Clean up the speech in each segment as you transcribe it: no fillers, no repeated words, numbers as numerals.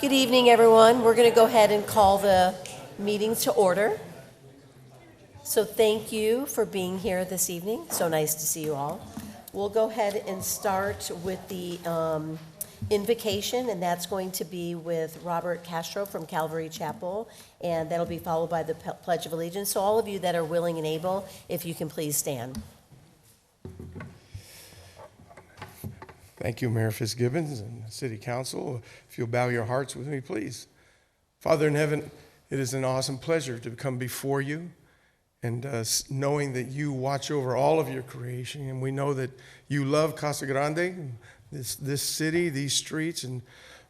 Good evening, everyone. We're going to go ahead and call the meeting to order. So thank you for being here this evening. So nice to see you all. We'll go ahead and start with the invocation, and that's going to be with Robert Castro from Calvary Chapel, and that'll be followed by the Pledge of Allegiance. So all of you that are willing and able, if you can please stand. Thank you, Mayor Fitzgibbons and City Council. If you'll bow your hearts with me, please. Father in heaven, it is an awesome pleasure to come before you and knowing that you watch over all of your creation. And we know that you love Casa Grande, this city, these streets. And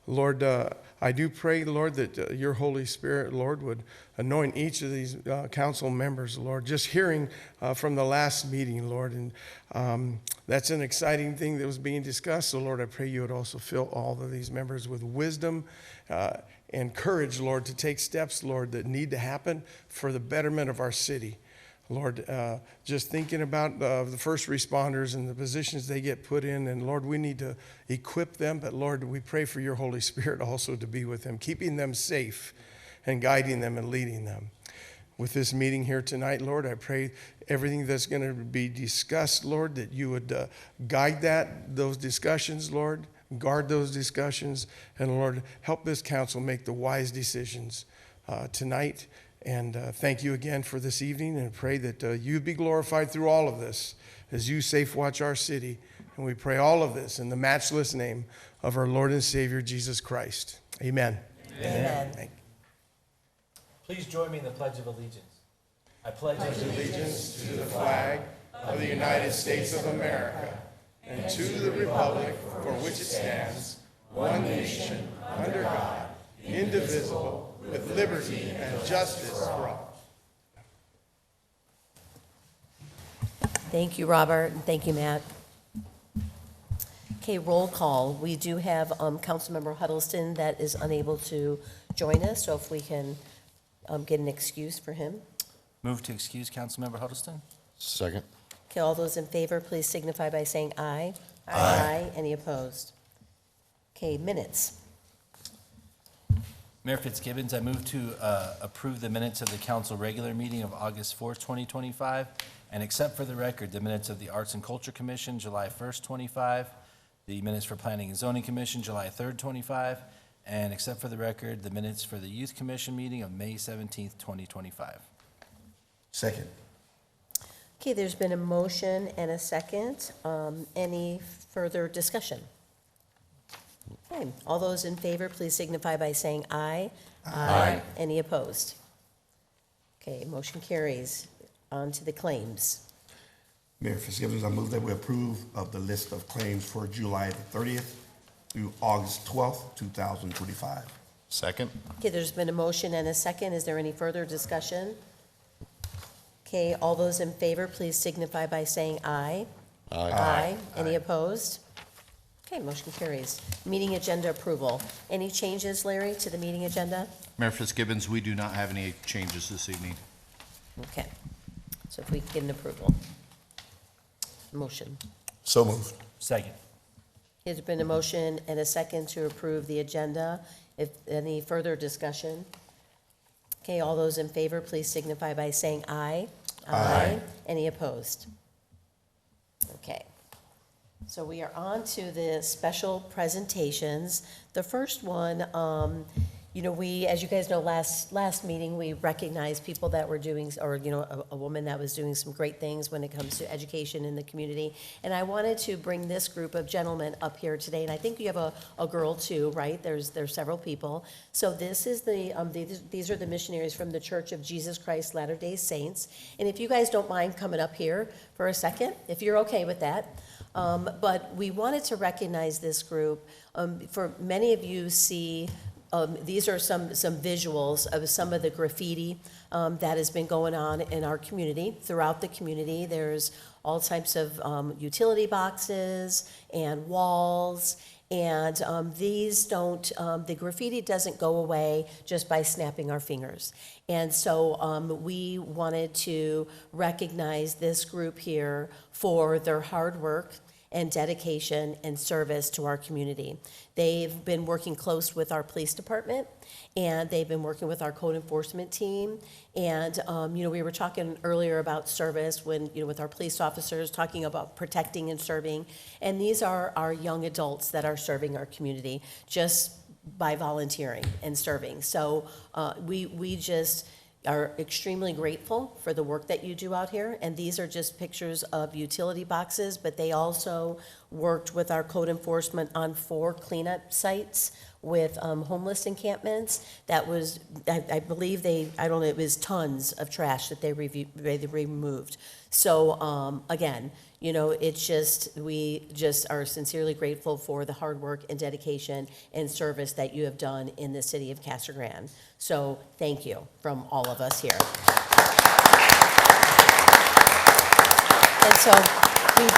Lord, I do pray, Lord, that your Holy Spirit, Lord, would anoint each of these council members, Lord. Just hearing from the last meeting, Lord, and that's an exciting thing that was being discussed. So, Lord, I pray you would also fill all of these members with wisdom and courage, Lord, to take steps, Lord, that need to happen for the betterment of our city. Lord, just thinking about the first responders and the positions they get put in, and Lord, we need to equip them, but Lord, we pray for your Holy Spirit also to be with them, keeping them safe and guiding them and leading them. With this meeting here tonight, Lord, I pray everything that's going to be discussed, Lord, that you would guide those discussions, Lord, guard those discussions, and Lord, help this council make the wise decisions tonight. And thank you again for this evening, and pray that you be glorified through all of this as you safe watch our city. And we pray all of this in the matchless name of our Lord and Savior, Jesus Christ. Amen. Amen. Thank you. Please join me in the Pledge of Allegiance. I pledge Allegiance to the flag of the United States of America and to the republic for which it stands, one nation, under God, indivisible, with liberty and justice for all. Thank you, Robert, and thank you, Matt. Okay, roll call. We do have Councilmember Huddleston that is unable to join us, so if we can get an excuse for him. Move to excuse Councilmember Huddleston. Second. Okay, all those in favor, please signify by saying aye. Aye. Any opposed? Okay, minutes. Mayor Fitzgibbons, I move to approve the minutes of the council regular meeting of August 4th, 2025, and accept for the record the minutes of the Arts and Culture Commission, July 1st, 25, the minutes for Planning and Zoning Commission, July 3rd, 25, and accept for the record the minutes for the Youth Commission meeting of May 17th, 2025. Second. Okay, there's been a motion and a second. Any further discussion? Okay, all those in favor, please signify by saying aye. Aye. Any opposed? Okay, motion carries. On to the claims. Mayor Fitzgibbons, I move that we approve of the list of claims for July the 30th through August 12th, 2025. Second. Okay, there's been a motion and a second. Is there any further discussion? Okay, all those in favor, please signify by saying aye. Aye. Any opposed? Okay, motion carries. Meeting agenda approval. Any changes, Larry, to the meeting agenda? Mayor Fitzgibbons, we do not have any changes this evening. Okay, so if we can get an approval. Motion. So moved. Second. There's been a motion and a second to approve the agenda. If any further discussion? Okay, all those in favor, please signify by saying aye. Aye. Any opposed? Okay. So we are on to the special presentations. The first one, we, as you guys know, last meeting, we recognized people that were doing, or, a woman that was doing some great things when it comes to education in the community. And I wanted to bring this group of gentlemen up here today. And I think you have a girl too, right? There's several people. So this is these are the missionaries from the Church of Jesus Christ Latter-day Saints. And if you guys don't mind coming up here for a second, if you're okay with that. But we wanted to recognize this group. For many of you see, these are some visuals of some of the graffiti that has been going on in our community, throughout the community. There's all types of utility boxes and walls, and the graffiti doesn't go away just by snapping our fingers. And so we wanted to recognize this group here for their hard work and dedication and service to our community. They've been working close with our police department, and they've been working with our code enforcement team. And, we were talking earlier about service when, with our police officers, talking about protecting and serving. And these are our young adults that are serving our community just by volunteering and serving. So we just are extremely grateful for the work that you do out here. And these are just pictures of utility boxes, but they also worked with our code enforcement on 4 cleanup sites with homeless encampments. That was, I believe I don't know, it was tons of trash that they removed. So again, it's just, we just are sincerely grateful for the hard work and dedication and service that you have done in the city of Casa Grande. So thank you from all of us here. And so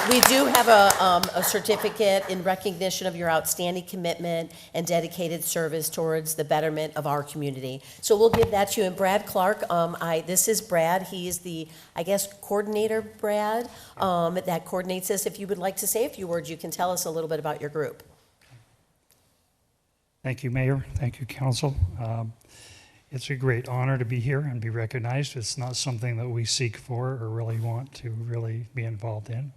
we do have a certificate in recognition of your outstanding commitment and dedicated service towards the betterment of our community. So we'll give that to you. And Brad Clark, this is Brad. He is the, coordinator, Brad, that coordinates this. If you would like to say a few words, you can tell us a little bit about your group. Thank you, Mayor. Thank you, Council. It's a great honor to be here and be recognized. It's not something that we seek for or really want to really be involved in.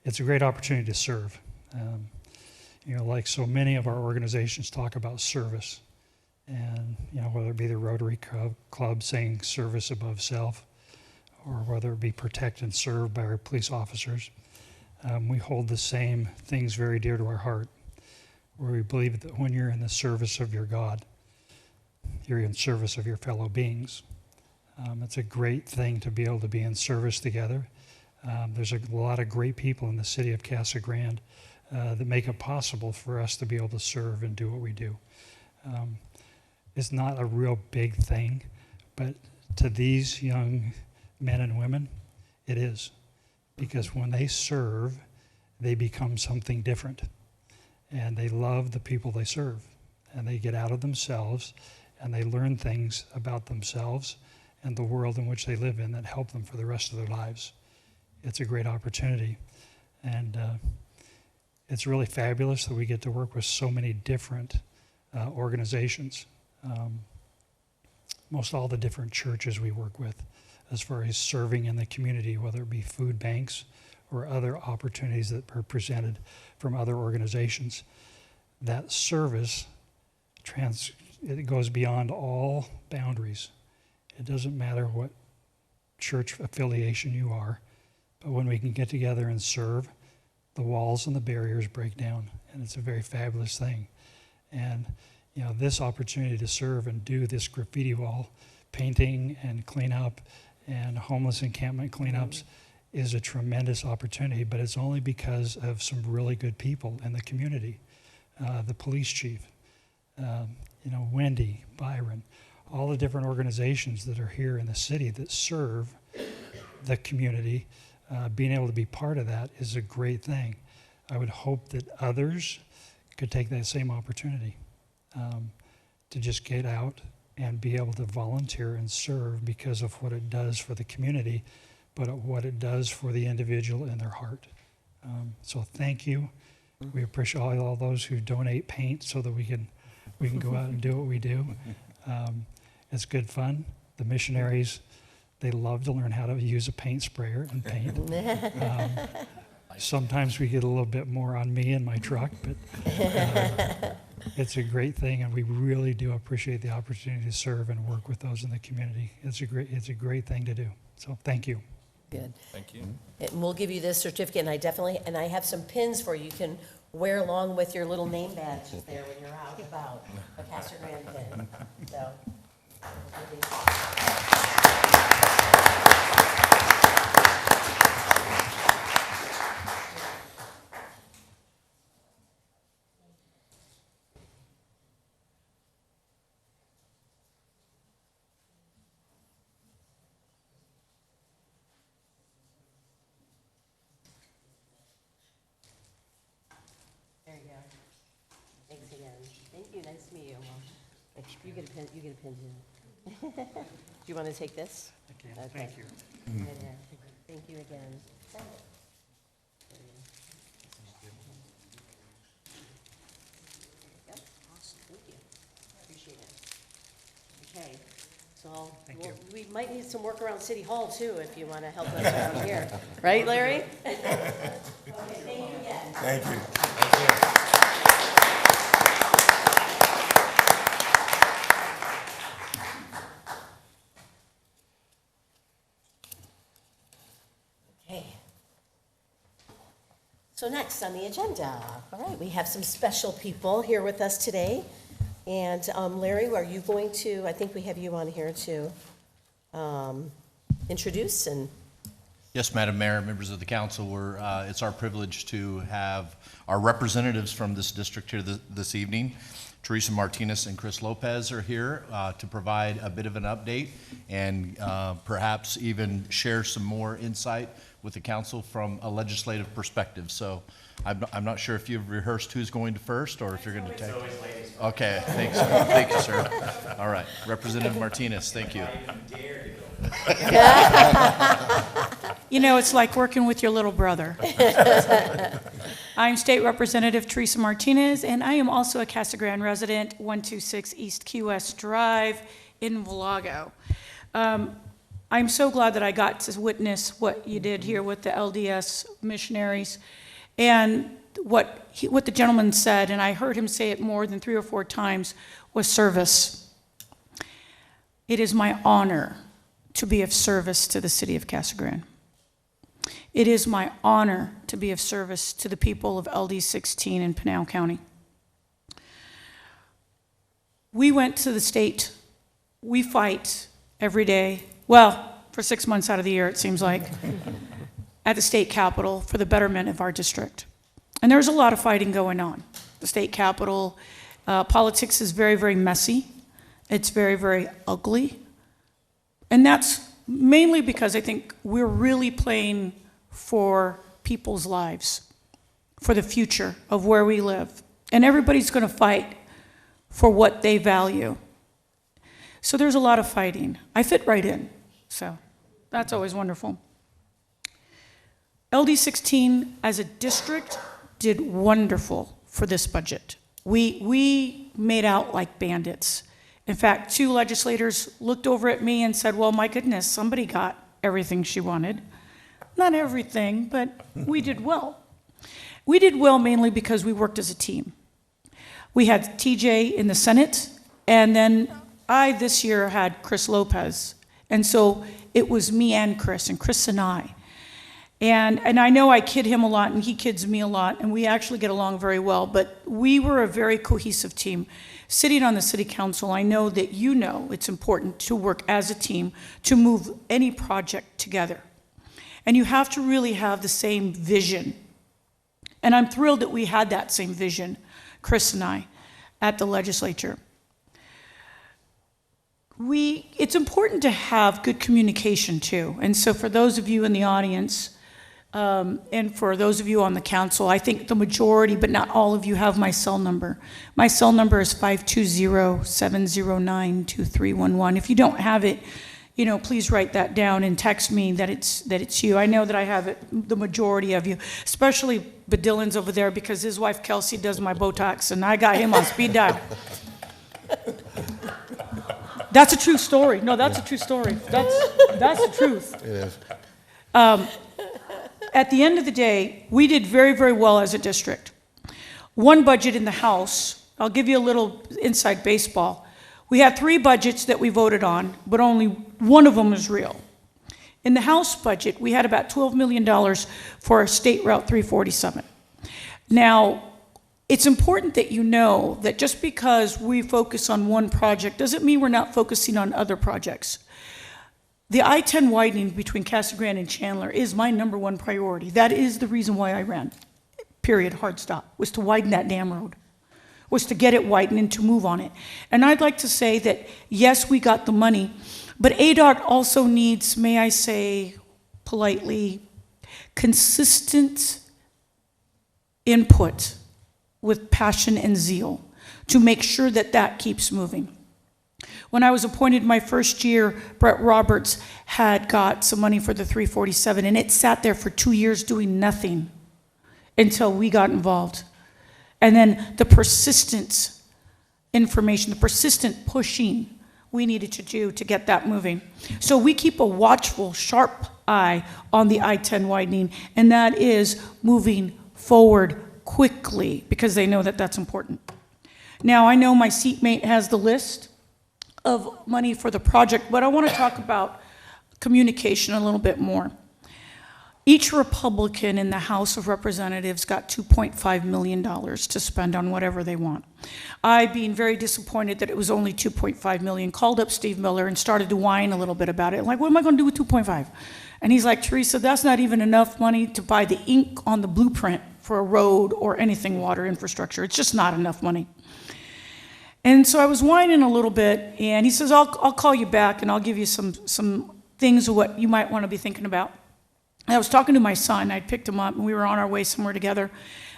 It's a great opportunity to serve. Like so many of our organizations talk about service, and whether it be the Rotary Club saying service above self, or whether it be protect and serve by our police officers, we hold the same things very dear to our heart, where we believe that when you're in the service of your God, you're in service of your fellow beings. It's a great thing to be able to be in service together. There's a lot of great people in the city of Casa Grande that make it possible for us to be able to serve and do what we do. It's not a real big thing, but to these young men and women, it is. Because when they serve, they become something different. And they love the people they serve. And they get out of themselves, and they learn things about themselves and the world in which they live in that help them for the rest of their lives. It's a great opportunity, and it's really fabulous that we get to work with so many different organizations. Most all the different churches we work with as far as serving in the community, whether it be food banks or other opportunities that are presented from other organizations. That service, it goes beyond all boundaries. It doesn't matter what church affiliation you are, but when we can get together and serve, the walls and the barriers break down, and it's a very fabulous thing. And this opportunity to serve and do this graffiti wall painting and cleanup and homeless encampment cleanups is a tremendous opportunity, but it's only because of some really good people in the community. The police chief, Wendy, Byron, all the different organizations that are here in the city that serve the community. Being able to be part of that is a great thing. I would hope that others could take that same opportunity to just get out and be able to volunteer and serve because of what it does for the community, but what it does for the individual in their heart. So thank you. We appreciate all those who donate paint so that we can go out and do what we do. It's good fun. The missionaries, they love to learn how to use a paint sprayer and paint. Sometimes we get a little bit more on me and my truck, but it's a great thing, and we really do appreciate the opportunity to serve and work with those in the community. It's a great thing to do. So thank you. Good. Thank you. And we'll give you this certificate, and I have some pins for you. You can wear along with your little name badges there when you're out and about, a Casa Grande pin. So. There you go. Thanks again. Thank you. Nice to meet you. Well, you get a pin. You get a pin too. Do you want to take this? Okay. Okay. Thank you. Right here. Thank you again. Okay, so we might need some work around City Hall too, if you want to help us around here. Right, Larry? Okay, thank you again. Thank you. Okay. So next on the agenda, all right, we have some special people here with us today. And Larry, are you going to, I think we have you on here to introduce and, Yes, Madam Mayor, members of the council, it's our privilege to have our representatives from this district here this evening. Teresa Martinez and Chris Lopez are here to provide a bit of an update and perhaps even share some more insight with the council from a legislative perspective. So I'm not sure if you've rehearsed who's going to first or if you're going to take. Okay, thanks. Thank you, sir. All right, Representative Martinez, thank you. You know, it's like working with your little brother. I'm State Representative Teresa Martinez, and I am also a Casa Grande resident, 126 East Key West Drive in Valago. I'm so glad that I got to witness what you did here with the LDS missionaries and what the gentleman said, and I heard him say it more than 3 or 4 times, was service. It is my honor to be of service to the city of Casa Grande. It is my honor to be of service to the people of LD 16 in Pinal County. We went to the state. We fight every day, well, for 6 months out of the year, it seems like, at the state capitol for the betterment of our district. And there's a lot of fighting going on. The state capitol, politics is very, very messy. It's very, very ugly. And that's mainly because I think we're really playing for people's lives, for the future of where we live. And everybody's going to fight for what they value. So there's a lot of fighting. I fit right in, so that's always wonderful. LD 16 as a district did wonderful for this budget. We made out like bandits. In fact, 2 legislators looked over at me and said, well, my goodness, somebody got everything she wanted. Not everything, but we did well. We did well mainly because we worked as a team. We had TJ in the Senate, and then I this year had Chris Lopez. And so it was me and Chris and I. And I know I kid him a lot, and he kids me a lot, and we actually get along very well, but we were a very cohesive team. Sitting on the city council, I know that you know it's important to work as a team to move any project together. And you have to really have the same vision. And I'm thrilled that we had that same vision, Chris and I, at the legislature. It's important to have good communication too. And so for those of you in the audience, and for those of you on the council, I think the majority, but not all of you, have my cell number. My cell number is 520-709-2311. If you don't have it, you know, please write that down and text me that it's you. I know that I have it, the majority of you, especially Badillan's over there because his wife Kelsey does my Botox, and I got him on speed dial. That's a true story. No, that's a true story. That's the truth. It is. At the end of the day, we did very, very well as a district. One budget in the House, I'll give you a little inside baseball. We had 3 budgets that we voted on, but only one of them is real. In the House budget, we had about $12 million for State Route 347. Now, it's important that you know that just because we focus on one project doesn't mean we're not focusing on other projects. The I-10 widening between Casa Grande and Chandler is my #1 priority. That is the reason why I ran, period, hard stop, was to widen that damn road, was to get it widened and to move on it. And I'd like to say that, yes, we got the money, but ADOT also needs, may I say politely, consistent input with passion and zeal to make sure that that keeps moving. When I was appointed my first year, Brett Roberts had got some money for the 347, and it sat there for 2 years doing nothing until we got involved. And then the persistent information, the persistent pushing we needed to do to get that moving. So we keep a watchful, sharp eye on the I-10 widening, and that is moving forward quickly because they know that that's important. Now, I know my seatmate has the list of money for the project, but I want to talk about communication a little bit more. Each Republican in the House of Representatives got $2.5 million to spend on whatever they want. I, being very disappointed that it was only $2.5 million, called up Steve Miller and started to whine a little bit about it. Like, what am I going to do with $2.5? And he's like, Teresa, that's not even enough money to buy the ink on the blueprint for a road or anything water infrastructure. It's just not enough money. And so I was whining a little bit, and he says, I'll call you back and I'll give you some things of what you might want to be thinking about. I was talking to my son. I picked him up, and we were on our way somewhere together.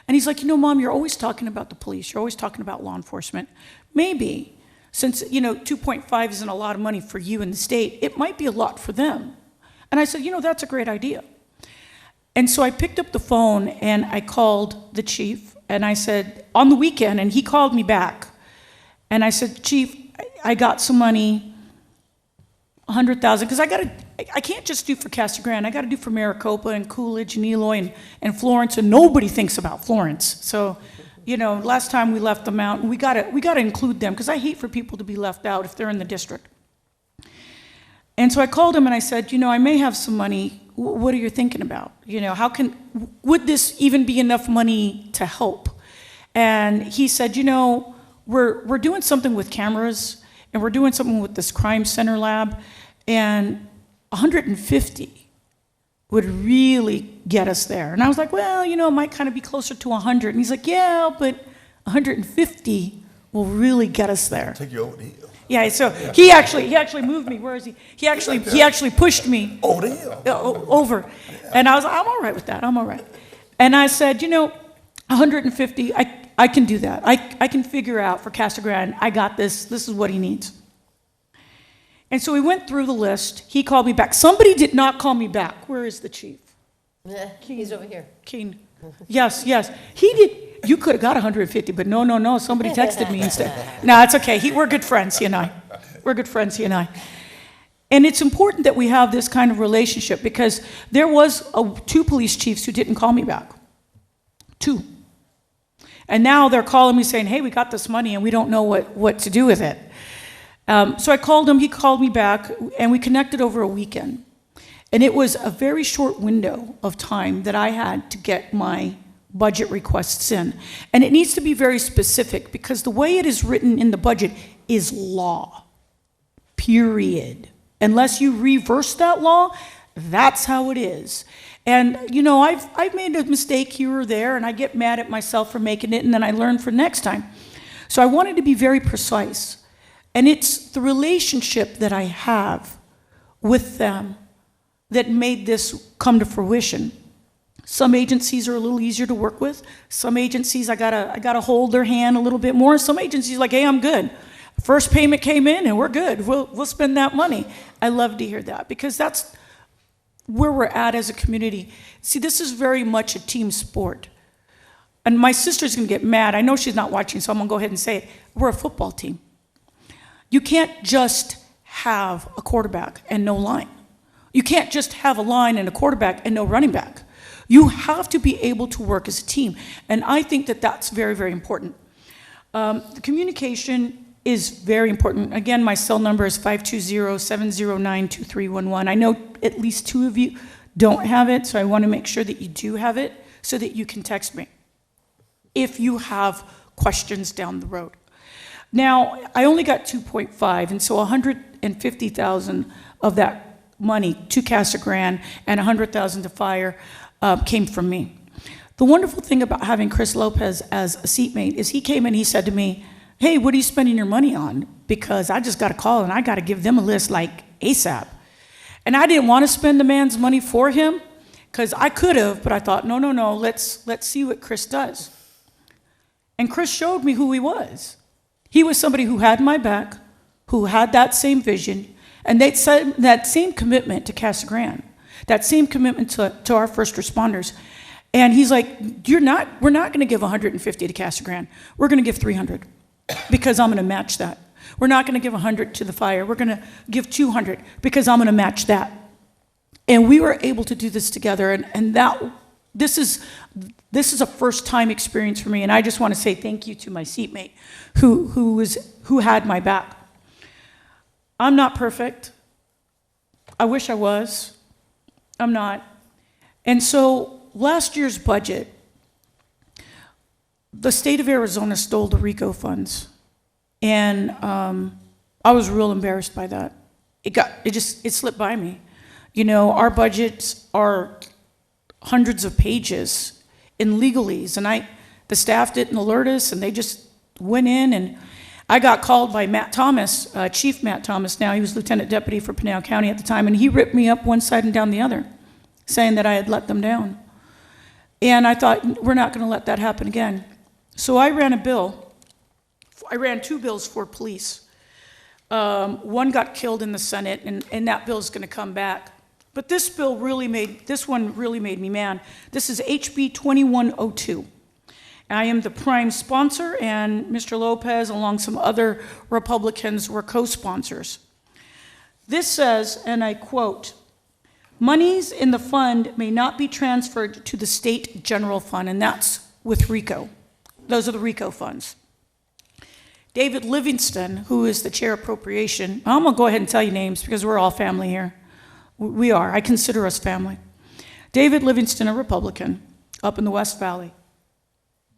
And he's like, Mom, you're always talking about the police. You're always talking about law enforcement. Maybe, since, 2.5 isn't a lot of money for you in the state, it might be a lot for them. And I said, that's a great idea. And so I picked up the phone, and I called the chief, and I said, on the weekend, and he called me back. And I said, Chief, I got some money, $100,000, because I can't just do for Casa Grande. I got to do for Maricopa and Coolidge and Eloy and Florence, and nobody thinks about Florence. So, last time we left them out, and we got to include them, because I hate for people to be left out if they're in the district. And so I called him and I said, I may have some money. What are you thinking about? Would this even be enough money to help? And he said, we're doing something with cameras, and we're doing something with this crime center lab, and 150 would really get us there. And I was like, well, it might kind of be closer to 100. And he's like, yeah, but 150 will really get us there. Take you over the hill. Yeah, so he actually moved me. Where is he? He actually pushed me Over the hill. over. And I was like, I'm all right with that. I'm all right. And I said, 150, I can do that. I can figure out for Casa Grande, I got this. This is what he needs. And so we went through the list. He called me back. Somebody did not call me back. Where is the chief? He's over here. Keen. Yes. He did. You could have got 150, but no. Somebody texted me instead. No, it's okay. We're good friends, he and I. We're good friends, he and I. And it's important that we have this kind of relationship, because there was 2 police chiefs who didn't call me back. 2. And now they're calling me saying, hey, we got this money and we don't know what to do with it. So I called him, he called me back, and we connected over a weekend. And it was a very short window of time that I had to get my budget requests in. And it needs to be very specific, because the way it is written in the budget is law, period. Unless you reverse that law, that's how it is. And, I've made a mistake here or there, and I get mad at myself for making it, and then I learn for next time. So I wanted to be very precise. And it's the relationship that I have with them that made this come to fruition. Some agencies are a little easier to work with. Some agencies, I gotta hold their hand a little bit more. Some agencies like, hey, I'm good. First payment came in and we're good. We'll spend that money. I love to hear that, because that's where we're at as a community. See, this is very much a team sport. And my sister's gonna get mad. I know she's not watching, so I'm gonna go ahead and say it. We're a football team. You can't just have a quarterback and no line. You can't just have a line and a quarterback and no running back. You have to be able to work as a team. And I think that that's very, very important. The communication is very important. Again, my cell number is 520-709-2311. I know at least 2 of you don't have it, so I want to make sure that you do have it so that you can text me if you have questions down the road. Now, I only got 2.5, and so 150,000 of that money to Casa Grande and 100,000 to fire came from me. The wonderful thing about having Chris Lopez as a seatmate is he came and he said to me, hey, what are you spending your money on? Because I just got a call and I got to give them a list like ASAP. And I didn't want to spend the man's money for him, because I could have, but I thought, no, let's see what Chris does. And Chris showed me who he was. He was somebody who had my back, who had that same vision, and they said that same commitment to Casa Grande, that same commitment to our first responders. And he's like, we're not going to give 150 to Casa Grande. We're going to give 300, because I'm going to match that. We're not going to give 100 to the fire. We're going to give 200 because I'm going to match that. And we were able to do this together, and this is a first-time experience for me, and I just want to say thank you to my seatmate who had my back. I'm not perfect. I wish I was. I'm not. And so last year's budget, the state of Arizona stole the RICO funds, and I was real embarrassed by that. It slipped by me. You know, our budgets are hundreds of pages in legalese, and the staff didn't alert us, and they just went in, and I got called by Matt Thomas, Chief Matt Thomas now. He was Lieutenant Deputy for Pinal County at the time, and he ripped me up one side and down the other, saying that I had let them down. And I thought, we're not going to let that happen again. So I ran a bill. I ran 2 bills for police. One got killed in the Senate, and that bill's going to come back. But this one really made me mad. This is HB 2102. I am the prime sponsor, and Mr. Lopez, along some other Republicans, were co-sponsors. This says, and I quote, "Monies in the fund may not be transferred to the state general fund," and that's with RICO. Those are the RICO funds. David Livingston, who is the chair of appropriation, I'm going to go ahead and tell you names because we're all family here. We are. I consider us family. David Livingston, a Republican, up in the West Valley.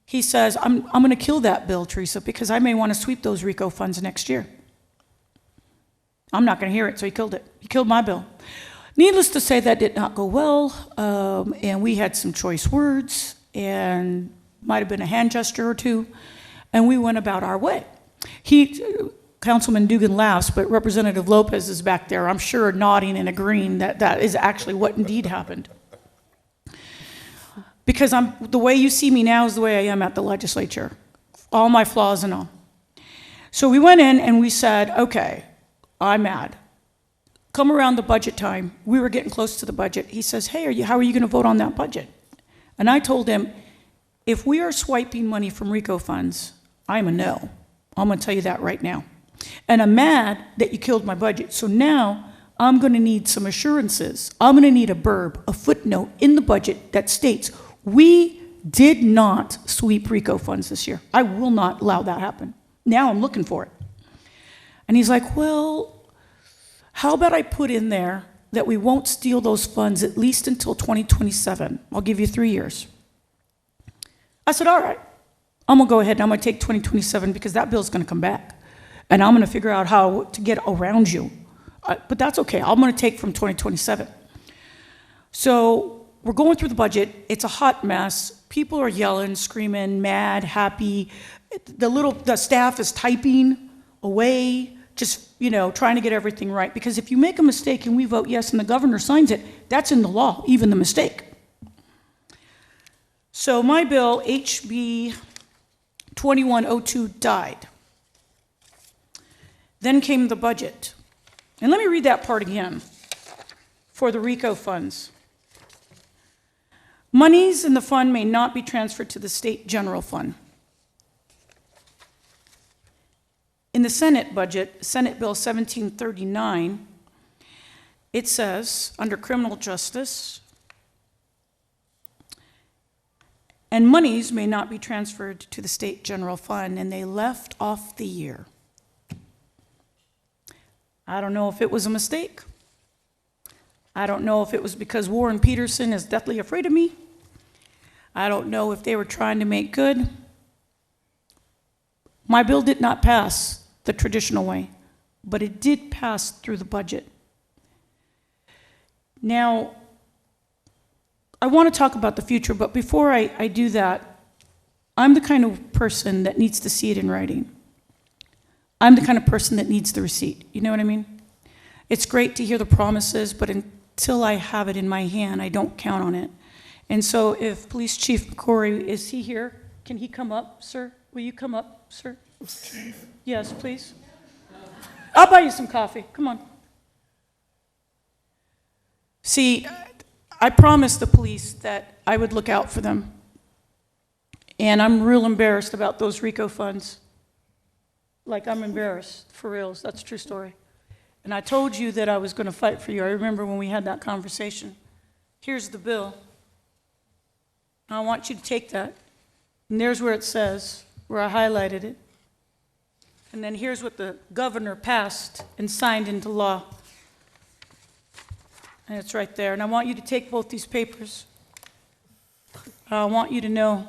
He says, I'm going to kill that bill, Teresa, because I may want to sweep those RICO funds next year. I'm not going to hear it, so he killed it. He killed my bill. Needless to say, that did not go well, and we had some choice words, and might have been a hand gesture or two, and we went about our way. Councilman Dugan laughs, but Representative Lopez is back there, I'm sure, nodding and agreeing that that is actually what indeed happened. Because the way you see me now is the way I am at the legislature, all my flaws and all. So we went in and we said, okay, I'm mad. Come around the budget time, we were getting close to the budget. He says, hey, how are you going to vote on that budget? And I told him, if we are swiping money from RICO funds, I'm a no. I'm going to tell you that right now. And I'm mad that you killed my budget. So now I'm going to need some assurances. I'm going to need a burb, a footnote in the budget that states we did not sweep RICO funds this year. I will not allow that happen. Now I'm looking for it. And he's like, well, how about I put in there that we won't steal those funds at least until 2027. I'll give you 3 years. I said, all right. I'm going to go ahead and I'm going to take 2027 because that bill's going to come back. And I'm going to figure out how to get around you. But that's okay. I'm going to take from 2027. So we're going through the budget. It's a hot mess. People are yelling, screaming, mad, happy. The staff is typing away, just, trying to get everything right. Because if you make a mistake and we vote yes and the governor signs it, that's in the law, even the mistake. So my bill, HB 2102, died. Then came the budget. And let me read that part again for the RICO funds. Monies in the fund may not be transferred to the state general fund. In the Senate budget, Senate Bill 1739, it says, under criminal justice, and monies may not be transferred to the state general fund, and they left off the year. I don't know if it was a mistake. I don't know if it was because Warren Peterson is deathly afraid of me. I don't know if they were trying to make good. My bill did not pass the traditional way, but it did pass through the budget. Now, I want to talk about the future, but before I do that, I'm the kind of person that needs to see it in writing. I'm the kind of person that needs the receipt. You know what I mean? It's great to hear the promises, but until I have it in my hand, I don't count on it. And so if Police Chief McCory, is he here? Can he come up, sir? Will you come up, sir? Chief. Yes, please. I'll buy you some coffee. Come on. See, I promised the police that I would look out for them. And I'm real embarrassed about those RICO funds. like I'm embarrassed, for reals, that's a true story. And I told you that I was gonna fight for you. I remember when we had that conversation. Here's the bill. I want you to take that. And there's where it says, where I highlighted it. And then here's what the governor passed and signed into law. And it's right there. And I want you to take both these papers. I want you to know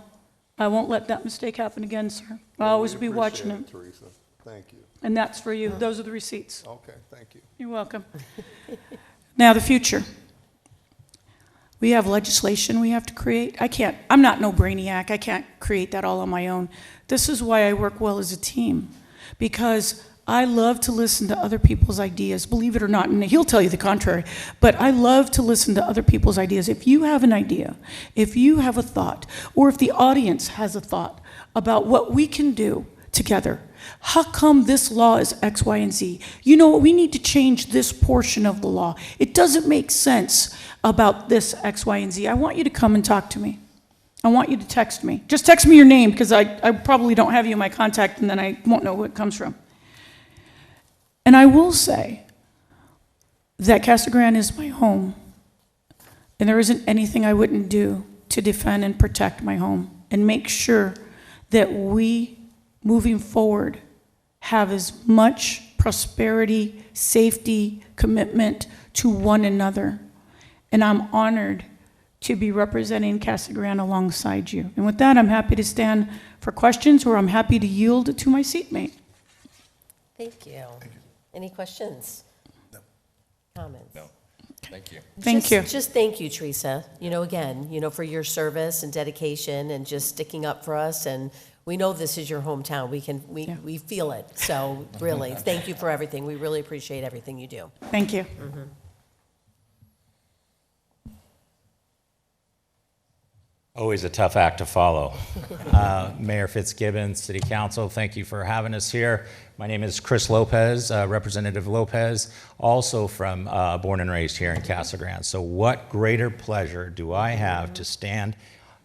I won't let that mistake happen again, sir. I'll always be watching Appreciate it. it, Teresa. Thank you. And that's for you. Those are the receipts. Okay, thank you. You're welcome. Now, the future. We have legislation we have to create. I'm not no brainiac. I can't create that all on my own. This is why I work well as a team, because I love to listen to other people's ideas, believe it or not, and he'll tell you the contrary, but I love to listen to other people's ideas. If you have an idea, if you have a thought, or if the audience has a thought about what we can do together, how come this law is X, Y, and Z? You know what, we need to change this portion of the law. It doesn't make sense about this X, Y, and Z. I want you to come and talk to me. I want you to text me. Just text me your name, because I probably don't have you in my contact, and then I won't know who it comes from. And I will say that Casa Grande is my home, and there isn't anything I wouldn't do to defend and protect my home and make sure that we, moving forward, have as much prosperity, safety, commitment to one another. And I'm honored to be representing Casa Grande alongside you. And with that, I'm happy to stand for questions, or I'm happy to yield to my seatmate. Thank you. Any questions? No. Comments? No. Thank you. Thank you. Just thank you, Teresa. Again, for your service and dedication and just sticking up for us. And we know this is your hometown. We feel it. So really, thank you for everything. We really appreciate everything you do. Thank you. Always a tough act to follow. Mayor Fitzgibbons, City Council, thank you for having us here. My name is Chris Lopez, Representative Lopez, also from born and raised here in Casa Grande. So what greater pleasure do I have to stand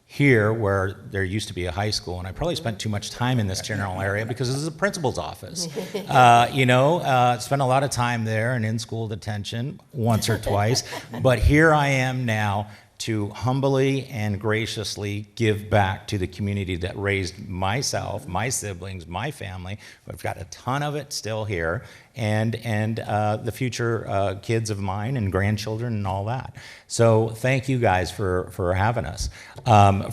here where there used to be a high school, and I probably spent too much time in this general area because this is a principal's office. Spent a lot of time there and in school detention once or twice, but here I am now to humbly and graciously give back to the community that raised myself, my siblings, my family. We've got a ton of it still here, and the future kids of mine and grandchildren and all that. So thank you guys for having us.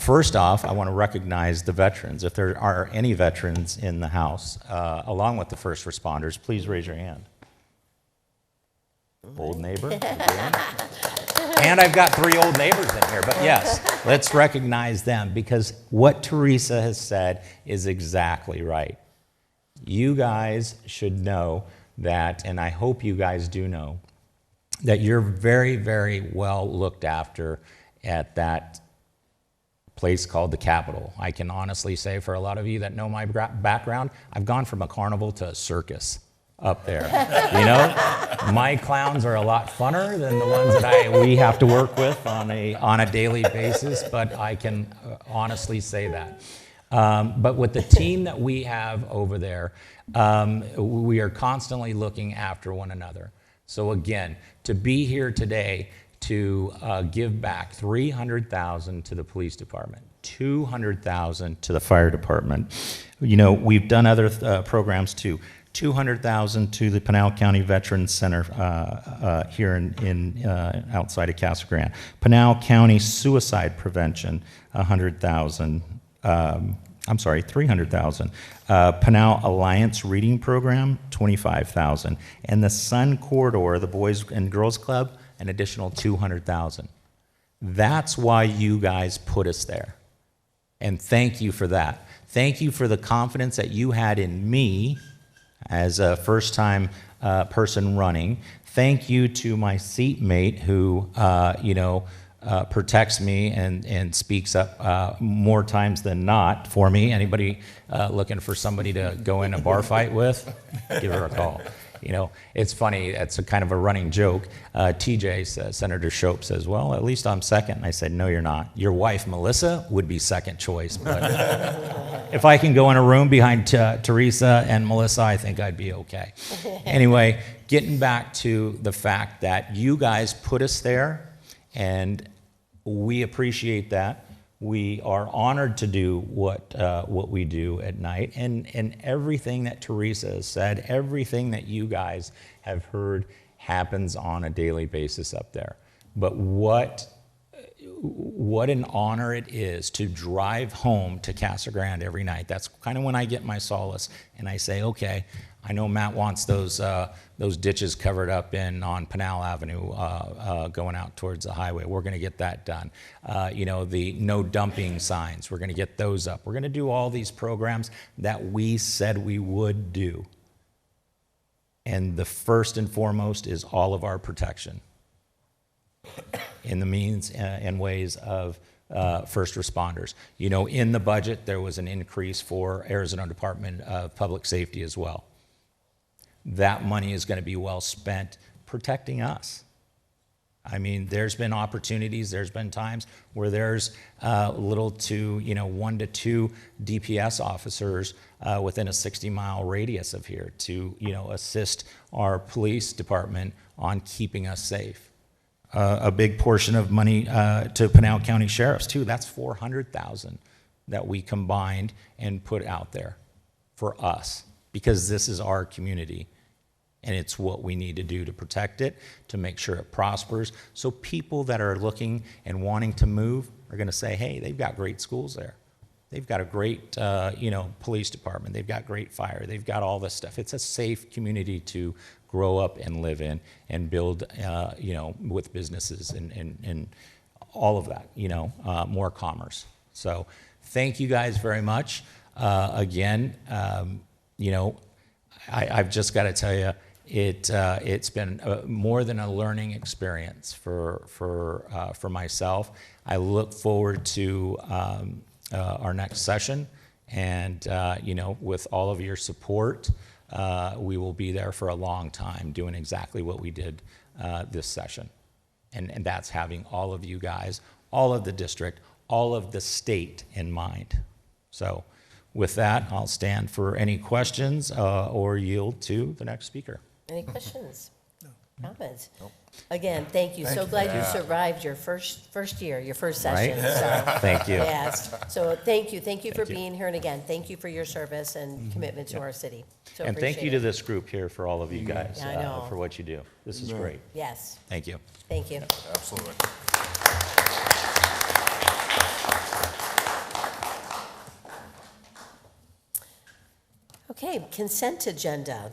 First off, I want to recognize the veterans. If there are any veterans in the house, along with the first responders, please raise your hand. Old neighbor. And I've got 3 old neighbors in here, but yes, let's recognize them, because what Teresa has said is exactly right. You guys should know that, and I hope you guys do know, that you're very, very well looked after at that place called the Capitol. I can honestly say, for a lot of you that know my background, I've gone from a carnival to a circus up there. My clowns are a lot funner than the ones that we have to work with on a daily basis, but I can honestly say that. But with the team that we have over there, we are constantly looking after one another. So again, to be here today to give back $300,000 to the police department, $200,000 to the fire department. We've done other programs too. $200,000 to the Pinal County Veterans Center here in outside of Casa Grande. Pinal County Suicide Prevention, $100,000. $300,000. Pinal Alliance Reading Program, $25,000. And the Sun Corridor, the Boys and Girls Club, an additional $200,000. That's why you guys put us there. And thank you for that. Thank you for the confidence that you had in me as a first-time person running. Thank you to my seatmate who, protects me and speaks up more times than not for me. Anybody looking for somebody to go in a bar fight with, give her a call. You know, it's funny, it's a kind of a running joke. TJ says, Senator Shope says, well, at least I'm second. And I said, no, you're not. Your wife, Melissa, would be second choice. But if I can go in a room behind Teresa and Melissa, I think I'd be okay. Anyway, getting back to the fact that you guys put us there, and we appreciate that. We are honored to do what we do at night, and everything that Teresa has said, everything that you guys have heard happens on a daily basis up there. But what an honor it is to drive home to Casa Grande every night. That's kind of when I get my solace, and I say, okay, I know Matt wants those ditches covered up on Pinal Avenue going out towards the highway. We're going to get that done. You know, the no dumping signs, we're going to get those up. We're going to do all these programs that we said we would do. And the first and foremost is all of our protection in the means and ways of first responders. You know, in the budget, there was an increase for Arizona Department of Public Safety as well. That money is going to be well spent protecting us. I mean, there's been opportunities, there's been times where there's little to, 1 to 2 DPS officers within a 60-mile radius of here to, assist our police department on keeping us safe. A big portion of money to Pinal County Sheriffs too. That's $400,000 that we combined and put out there for us, because this is our community. And it's what we need to do to protect it, to make sure it prospers. So people that are looking and wanting to move are going to say, hey, they've got great schools there. They've got a great, police department. They've got great fire. They've got all this stuff. It's a safe community to grow up and live in and build, with businesses and all of that, more commerce. So thank you guys very much. Again, I've just got to tell you, it's been more than a learning experience for myself. I look forward to our next session, and with all of your support, we will be there for a long time doing exactly what we did this session, and that's having all of you guys, all of the district, all of the state in mind. So with that, I'll stand for any questions or yield to the next speaker. Any questions? No. Comments? Nope. Again, thank you. So glad you survived your first year, your first session. Right? So, Thank you. yes. So thank you. Thank you for being here. And again, thank you for your service and commitment to our city. So And thank you appreciate to it. this group here for all of you guys Yeah, I know. for what you do. This is great. Yes. Thank you. Thank you. Absolutely. Okay, consent agenda.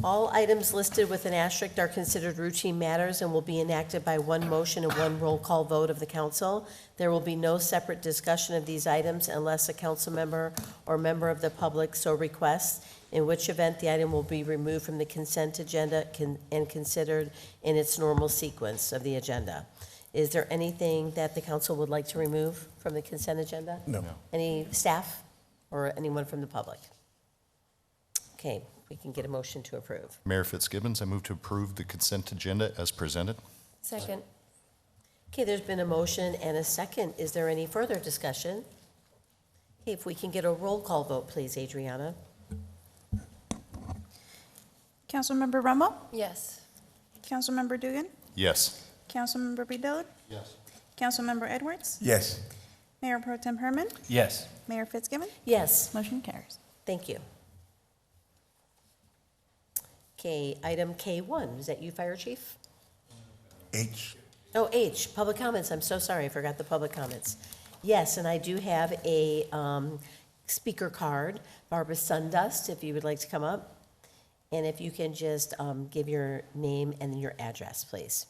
All items listed with an asterisk are considered routine matters and will be enacted by one motion and one roll call vote of the council. There will be no separate discussion of these items unless a council member or member of the public so requests, in which event the item will be removed from the consent agenda and considered in its normal sequence of the agenda. Is there anything that the council would like to remove from the consent agenda? No. Any staff or anyone from the public? Okay, we can get a motion to approve. Mayor Fitzgibbons, I move to approve the consent agenda as presented. Second. Okay, there's been a motion and a second. Is there any further discussion? Okay, if we can get a roll call vote, please, Adriana. Councilmember Romo? Yes. Councilmember Dugan? Yes. Councilmember Bidot? Yes. Councilmember Edwards? Yes. Mayor Pro Tem Herman? Yes. Mayor Fitzgibbon? Yes, Motion carries. thank you. Okay, item K1, is that you, Fire Chief? H. Oh, H, public comments. I'm so sorry, I forgot the public comments. Yes, and I do have a speaker card. Barbara Sundust, if you would like to come up. And if you can just give your name and your address, please.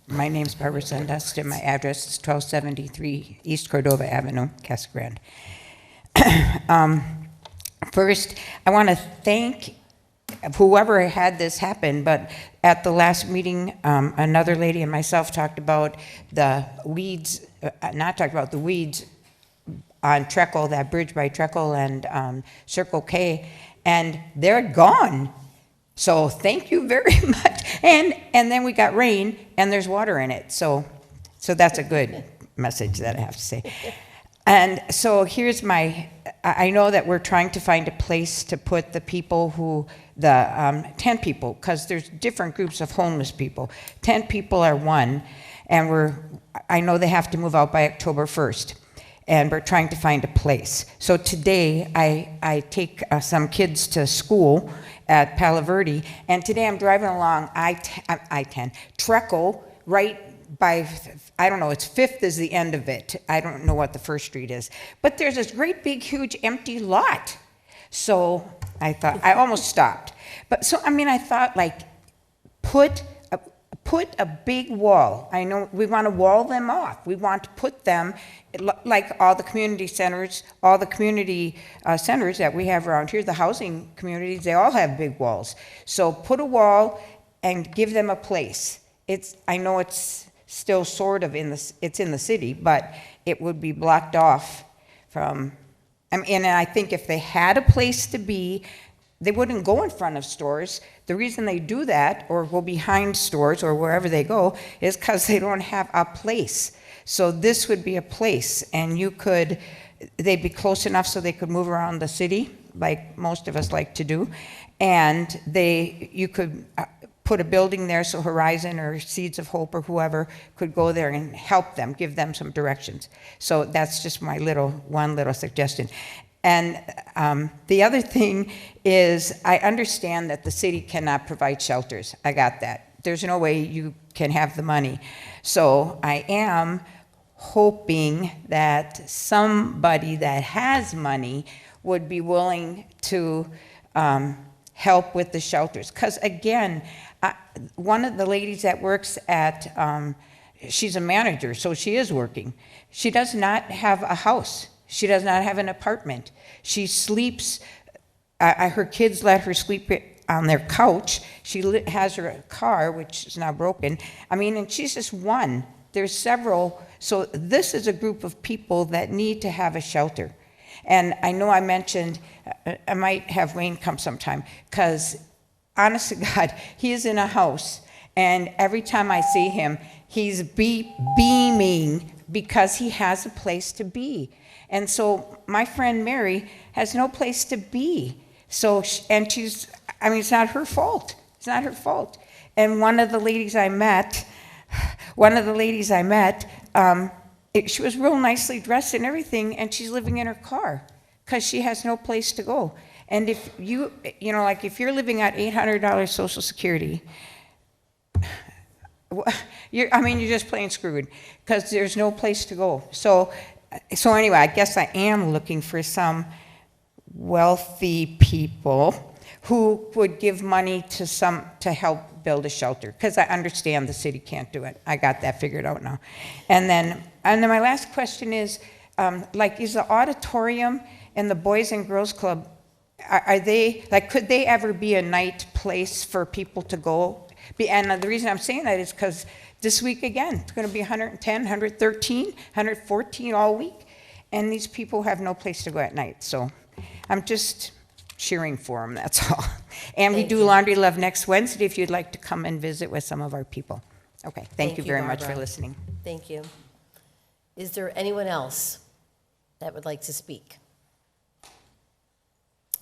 My name's Barbara Sundust, and my address is 1273 East Cordova Avenue, Casa Grande. First, I want to thank whoever had this happen, but at the last meeting, another lady and myself talked about the weeds, not talked about the weeds on Treckle, that bridge by Treckle and Circle K, and they're gone. So thank you very much. And then we got rain, and there's water in it. So that's a good message that I have to say. And so here's I know that we're trying to find a place to put the people who, the 10 people, because there's different groups of homeless people. 10 people are one, and I know they have to move out by October 1st. And we're trying to find a place. So today, I take some kids to school at Palo Verde, and today I'm driving along I-10, Treckle, right by, I don't know, it's 5th is the end of it. I don't know what the first street is. But there's this great big huge empty lot. So I thought, I almost stopped. But so, I mean, I thought like, put a big wall. I know we want to wall them off. We want to put them, like all the community centers, all the community centers that we have around here, the housing communities, they all have big walls. So put a wall and give them a place. I know it's still sort of it's in the city, but it would be blocked off from, and I think if they had a place to be, they wouldn't go in front of stores. The reason they do that, or go behind stores, or wherever they go, is because they don't have a place. So this would be a place, and they'd be close enough so they could move around the city, like most of us like to do, and you could put a building there so Horizon or Seeds of Hope or whoever could go there and help them, give them some directions. So that's just my one little suggestion. And the other thing is, I understand that the city cannot provide shelters. I got that. There's no way you can have the money. So I am hoping that somebody that has money would be willing to help with the shelters. Because again, one of the ladies that works at, she's a manager, so she is working. She does not have a house. She does not have an apartment. She sleeps, her kids let her sleep on their couch. She has her car, which is now broken. I mean, and she's just one. There's several. So this is a group of people that need to have a shelter. And I know I mentioned, I might have Wayne come sometime, because honest to God, he is in a house, and every time I see him, he's beaming because he has a place to be. And so my friend Mary has no place to be. So, and it's not her fault. It's not her fault. And one of the ladies I met, she was real nicely dressed and everything, and she's living in her car because she has no place to go. And if if you're living at $800 Social Security, you're just plain screwed because there's no place to go. So anyway, I guess I am looking for some wealthy people who would give money to help build a shelter, because I understand the city can't do it. I got that figured out now. And then my last question is, is the auditorium and the Boys and Girls Club, could they ever be a night place for people to go? And the reason I'm saying that is because this week again, it's going to be 110, 113, 114 all week, and these people have no place to go at night. So I'm just cheering for them, that's all. And we do Laundry Love next Wednesday if you'd like to come and visit with some of our people. Okay, thank you very much for Barbara. listening. Thank you. Is there anyone else that would like to speak?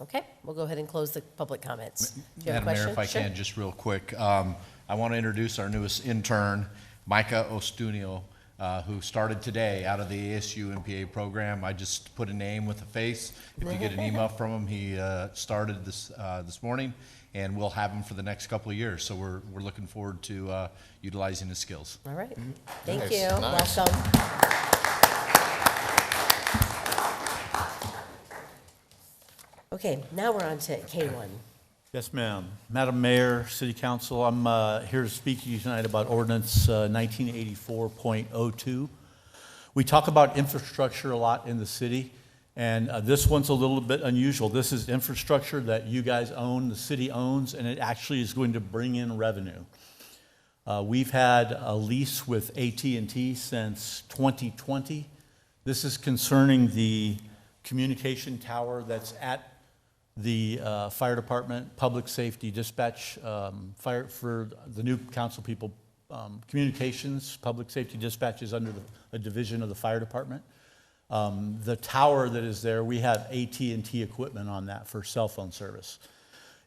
Okay, we'll go ahead and close the public comments. Do you have a Madam Mayor, question? if I Sure. can, just real quick, I want to introduce our newest intern, Micah Ostunio, who started today out of the ASU MPA program. I just put a name with a face. If you get an email from him, he started this morning, and we'll have him for the next couple of years. So we're looking forward to utilizing his skills. All right, thank Nice, you, nice. welcome. Okay, now we're on to K1. Yes, ma'am. Madam Mayor, City Council, I'm here to speak to you tonight about ordinance 1984.02. We talk about infrastructure a lot in the city, and this one's a little bit unusual. This is infrastructure that you guys own, the city owns, and it actually is going to bring in revenue. We've had a lease with AT&T since 2020. This is concerning the communication tower that's at the fire department, public safety dispatch, fire for the new council people. Communications, public safety dispatch is under a division of the fire department. The tower that is there, we have AT&T equipment on that for cell phone service.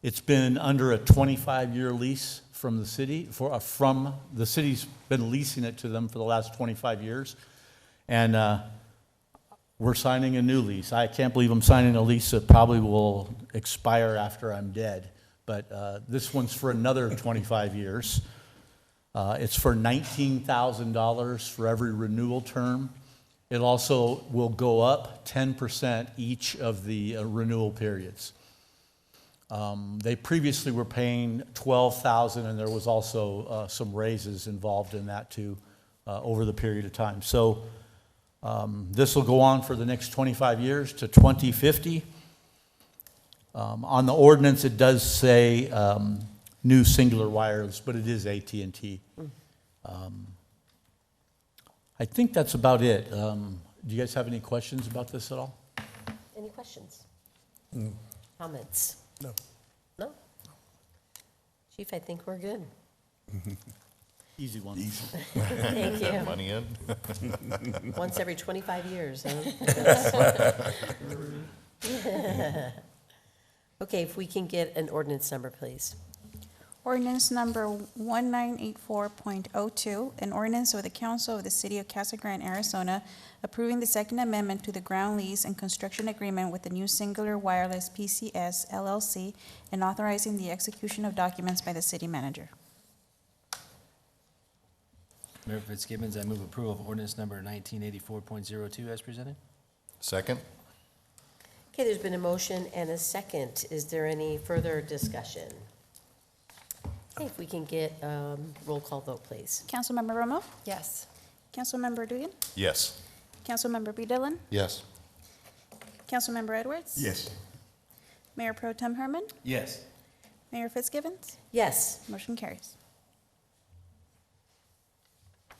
It's been under a 25-year lease from the city. From the city's been leasing it to them for the last 25 years, and we're signing a new lease. I can't believe I'm signing a lease that probably will expire after I'm dead, but this one's for another 25 years. It's for $19,000 for every renewal term. It also will go up 10% each of the renewal periods. They previously were paying $12,000, and there was also some raises involved in that too over the period of time. So this will go on for the next 25 years to 2050. On the ordinance, it does say new singular wireless, but it is AT&T. I think that's about it. Do you guys have any questions about this at all? Any questions? Comments? No. No? Chief, I think we're good. Easy one. Thank you. Money in? Once every 25 years, huh? Okay, if we can get an ordinance number, please. Ordinance number 1984.02, an ordinance of the Council of the City of Casa Grande, Arizona, approving the Second Amendment to the ground lease and construction agreement with the new Singular Wireless PCS LLC and authorizing the execution of documents by the city manager. Mayor Fitzgibbons, I move approval of ordinance number 1984.02 as presented. Second? Okay, there's been a motion and a second. Is there any further discussion? Okay, if we can get roll call vote, please. Councilmember Romo? Yes. Councilmember Dugan? Yes. Councilmember B. Dillon? Yes. Councilmember Edwards? Yes. Mayor Pro Tem Herman? Yes. Mayor Fitzgibbons? Yes. Motion carries.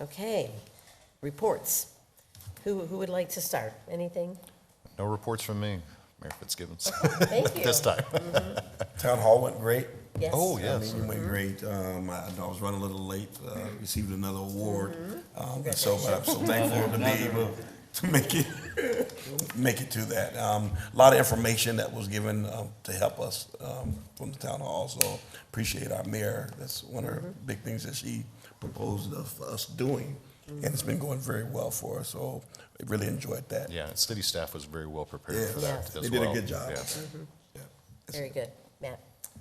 Okay, reports. Who would like to start? Anything? No reports from me, Mayor Fitzgibbons. Thank you. This time. Town hall went great. Yes. Oh, I yes. mean, it went great. I know I was running a little late, received another award. And so, but I'm so thankful to be able to make it to that. A lot of information that was given to help us from the town hall. So appreciate our mayor. That's one of the big things that she proposed of us doing. And it's been going very well for us. So I really enjoyed that. Yeah, city staff was very well prepared Yeah. for that as well. They did a good job. Yeah. Yeah. Very good. Matt?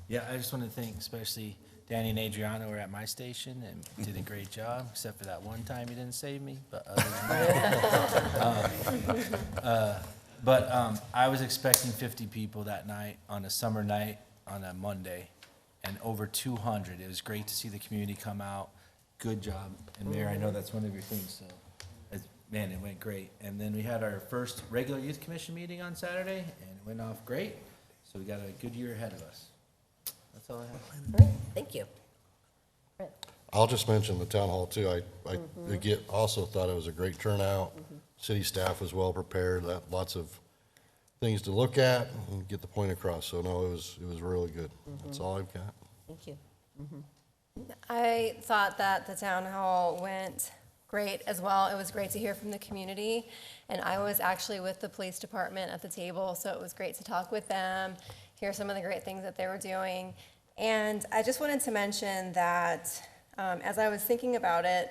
Yeah, I just want to thank especially Danny and Adriana were at my station and did a great job, except for that one time you didn't save me. But other than that, I was expecting 50 people that night on a summer night on a Monday, and over 200. It was great to see the community come out. Good job, and Mayor, I know that's one of your things. So, man, it went great. And then we had our first regular youth commission meeting on Saturday, and it went off great. So we got a good year ahead of us. That's all I have. All right, thank you. I'll just mention the town hall too. I also thought it was a great turnout. City staff was well prepared, lots of things to look at and get the point across. So no, it was really good. That's all I've got. Thank you. I thought that the town hall went great as well. It was great to hear from the community, and I was actually with the police department at the table, so it was great to talk with them, hear some of the great things that they were doing. And I just wanted to mention that as I was thinking about it,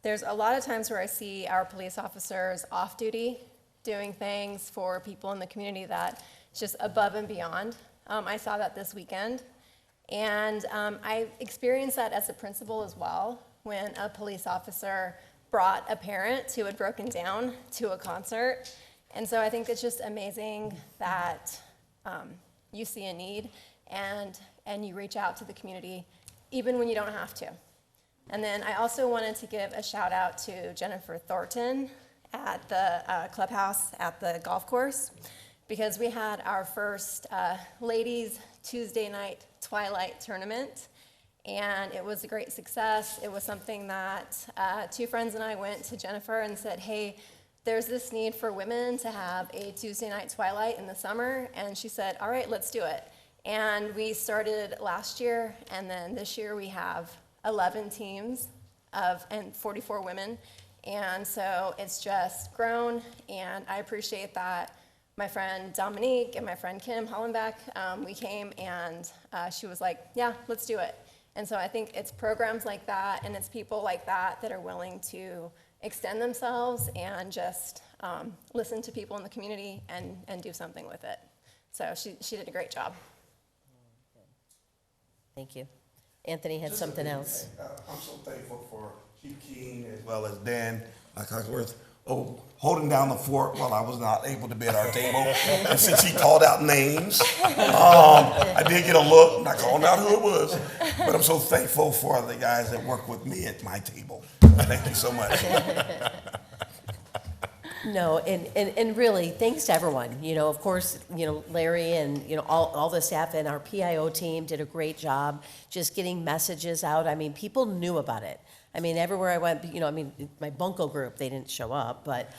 there's a lot of times where I see our police officers off duty doing things for people in the community that is just above and beyond. I saw that this weekend. And I experienced that as a principal as well, when a police officer brought a parent who had broken down to a concert. And so I think it's just amazing that you see a need and you reach out to the community, even when you don't have to. And then I also wanted to give a shout out to Jennifer Thornton at the clubhouse at the golf course, because we had our first ladies Tuesday night Twilight tournament, and it was a great success. It was something that two friends and I went to Jennifer and said, hey, there's this need for women to have a Tuesday night twilight in the summer, and she said, all right, let's do it. And we started last year, and then this year we have 11 teams and 44 women. And so it's just grown, and I appreciate that. My friend Dominique and my friend Kim Hollenbeck, we came, and she was like, yeah, let's do it. And so I think it's programs like that, and it's people like that that are willing to extend themselves and just listen to people in the community and do something with it. So she did a great job. Thank you. Anthony had something else. I'm so thankful for Chief King as well as Dan Cogsworth, holding down the fort while I was not able to be at our table. And since he called out names, I did get a look, not calling out who it was, but I'm so thankful for the guys that work with me at my table. Thank you so much. No, and really, thanks to everyone. You know, of course, you know, Larry and, you know, all the staff and our PIO team did a great job just getting messages out. I mean, people knew about it. I mean, everywhere I went, you know, I mean, my Bunko group, they didn't show up, but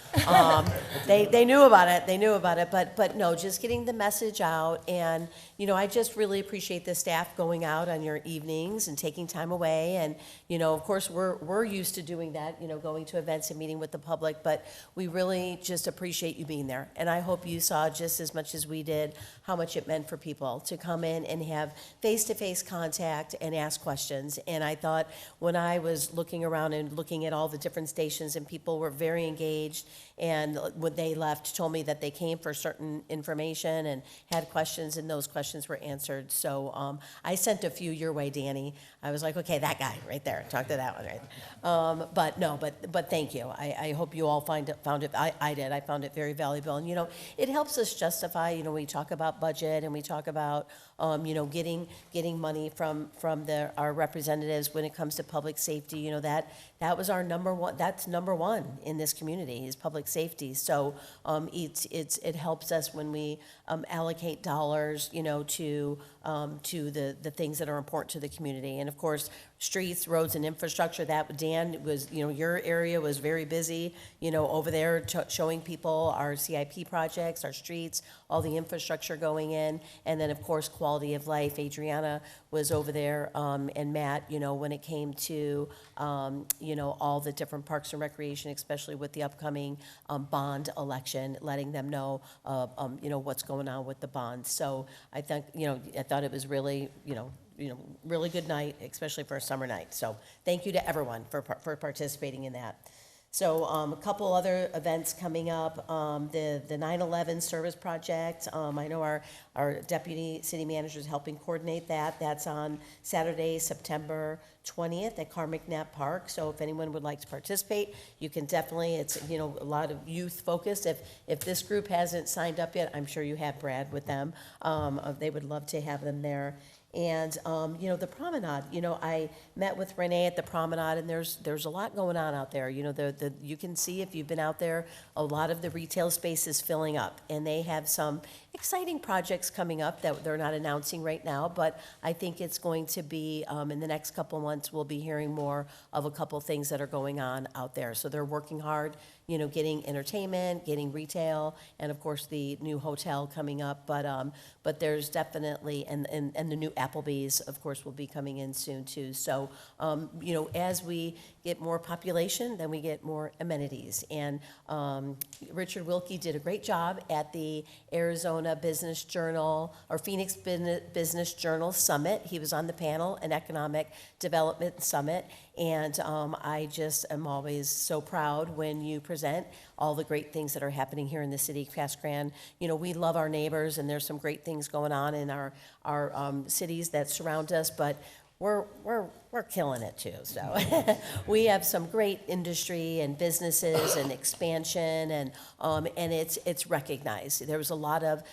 they knew about it. They knew about it, but no, just getting the message out. And, you know, I just really appreciate the staff going out on your evenings and taking time away. And, you know, of course, we're used to doing that, you know, going to events and meeting with the public, but we really just appreciate you being there. And I hope you saw just as much as we did how much it meant for people to come in and have face-to-face contact and ask questions. And I thought when I was looking around and looking at all the different stations, and people were very engaged, and when they left told me that they came for certain information and had questions, and those questions were answered. So I sent a few your way, Danny. I was like, okay, that guy right there, talk to that one, right? But thank you. I hope you all found it. I did. I found it very valuable, and you know, it helps us justify. You know, we talk about budget and we talk about you know, getting money from our representatives when it comes to public safety. You know, that was our number one. That's number one in this community is public safety. So it helps us when we allocate dollars, you know, to the things that are important to the community. And of course, streets, roads, and infrastructure. That Dan was, you know, your area was very busy, you know, over there showing people our CIP projects, our streets, all the infrastructure going in, and then of course quality of life. Adriana was over there, and Matt, you know, when it came to you know, all the different parks and recreation, especially with the upcoming bond election, letting them know you know, what's going on with the bonds. So I think, you know, I thought it was really, you know, really good night, especially for a summer night. So thank you to everyone for participating in that. So a couple other events coming up, the 9/11 service project. I know our deputy city manager is helping coordinate that. That's on Saturday, September 20th at Carmack Park. So if anyone would like to participate, you can definitely, it's, you know, a lot of youth focused. If this group hasn't signed up yet, I'm sure you have Brad with them. They would love to have them there. And, you know, the promenade, you know, I met with Renee at the promenade, and there's a lot going on out there. You know, you can see if you've been out there, a lot of the retail space is filling up, and they have some exciting projects coming up that they're not announcing right now, but I think it's going to be, in the next couple of months, we'll be hearing more of a couple things that are going on out there. So they're working hard, you know, getting entertainment, getting retail, and of course the new hotel coming up. But there's definitely, and the new Applebee's, of course, will be coming in soon too. So, you know, as we get more population, then we get more amenities. And Richard Wilkie did a great job at the Arizona Business Journal, or Phoenix Business Journal Summit. He was on the panel, an economic development summit. And I just am always so proud when you present all the great things that are happening here in the city of Casa Grande. You know, we love our neighbors, and there's some great things going on in our cities that surround us, but we're killing it too. So we have some great industry and businesses and expansion, and it's recognized. There was a lot of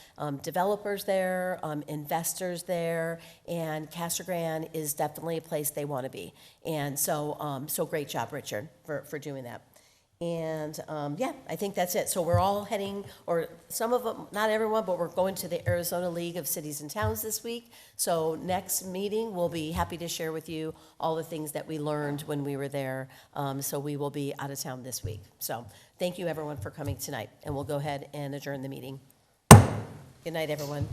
developers there, investors there, and Casa Grande is definitely a place they want to be. And so great job, Richard, for doing that. And yeah, I think that's it. So we're all heading, or some of them, not everyone, but we're going to the Arizona League of Cities and Towns this week. So next meeting, we'll be happy to share with you all the things that we learned when we were there. So we will be out of town this week. So thank you, everyone, for coming tonight. And we'll go ahead and adjourn the meeting. Good night, everyone.